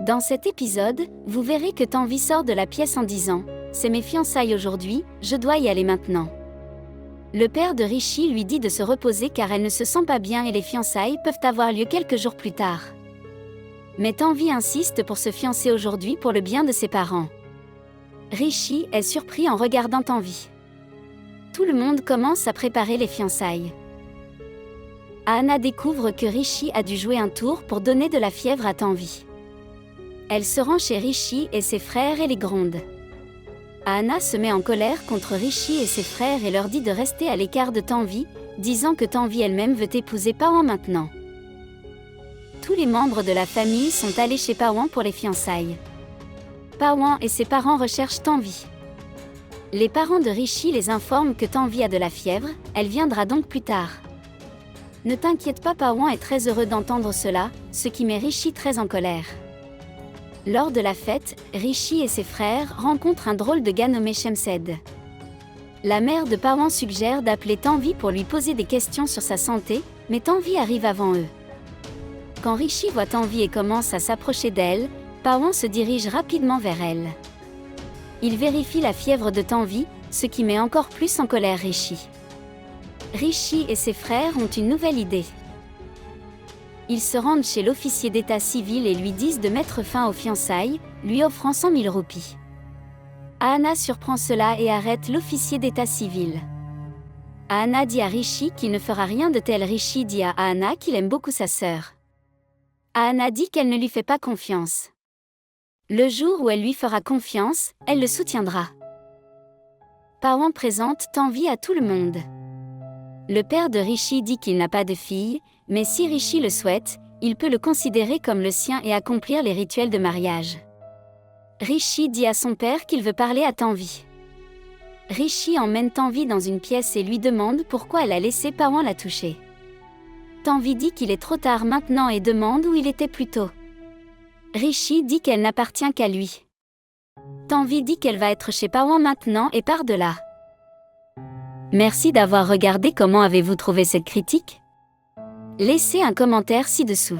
Dans cet épisode, vous verrez que Tanvi sort de la pièce en disant « C'est mes fiançailles aujourd'hui, je dois y aller maintenant ». Le père de Rishi lui dit de se reposer car elle ne se sent pas bien et les fiançailles peuvent avoir lieu quelques jours plus tard. Mais Tanvi insiste pour se fiancer aujourd'hui pour le bien de ses parents. Rishi est surpris en regardant Tanvi. Tout le monde commence à préparer les fiançailles. Ahana découvre que Rishi a dû jouer un tour pour donner de la fièvre à Tanvi. Elle se rend chez Rishi et ses frères et les gronde. Ahana se met en colère contre Rishi et ses frères et leur dit de rester à l'écart de Tanvi, disant que Tanvi elle-même veut épouser Pawan maintenant. Tous les membres de la famille sont allés chez Pawan pour les fiançailles. Pawan et ses parents recherchent Tanvi. Les parents de Rishi les informent que Tanvi a de la fièvre, elle viendra donc plus tard. Ne t'inquiète pas, Pawan est très heureux d'entendre cela, ce qui met Rishi très en colère. Lors de la fête, Rishi et ses frères rencontrent un drôle de gars nommé Shemsed. La mère de Pawan suggère d'appeler Tanvi pour lui poser des questions sur sa santé, mais Tanvi arrive avant eux. Quand Rishi voit Tanvi et commence à s'approcher d'elle, Pawan se dirige rapidement vers elle. Il vérifie la fièvre de Tanvi, ce qui met encore plus en colère Rishi. Rishi et ses frères ont une nouvelle idée. Ils se rendent chez l'officier d'état civil et lui disent de mettre fin aux fiançailles, lui offrant 100 000 roupies. Ahana surprend cela et arrête l'officier d'état civil. Ahana dit à Rishi qu'il ne fera rien de tel. Rishi dit à Ahana qu'il aime beaucoup sa sœur. Ahana dit qu'elle ne lui fait pas confiance. Le jour où elle lui fera confiance, elle le soutiendra. Pawan présente Tanvi à tout le monde. Le père de Rishi dit qu'il n'a pas de fille, mais si Rishi le souhaite, il peut le considérer comme le sien et accomplir les rituels de mariage. Rishi dit à son père qu'il veut parler à Tanvi. Rishi emmène Tanvi dans une pièce et lui demande pourquoi elle a laissé Pawan la toucher. Tanvi dit qu'il est trop tard maintenant et demande où il était plus tôt. Rishi dit qu'elle n'appartient qu'à lui. Tanvi dit qu'elle va être chez Pawan maintenant et part de là. Merci d'avoir regardé. Comment avez-vous trouvé cette critique ? Laissez un commentaire ci-dessous.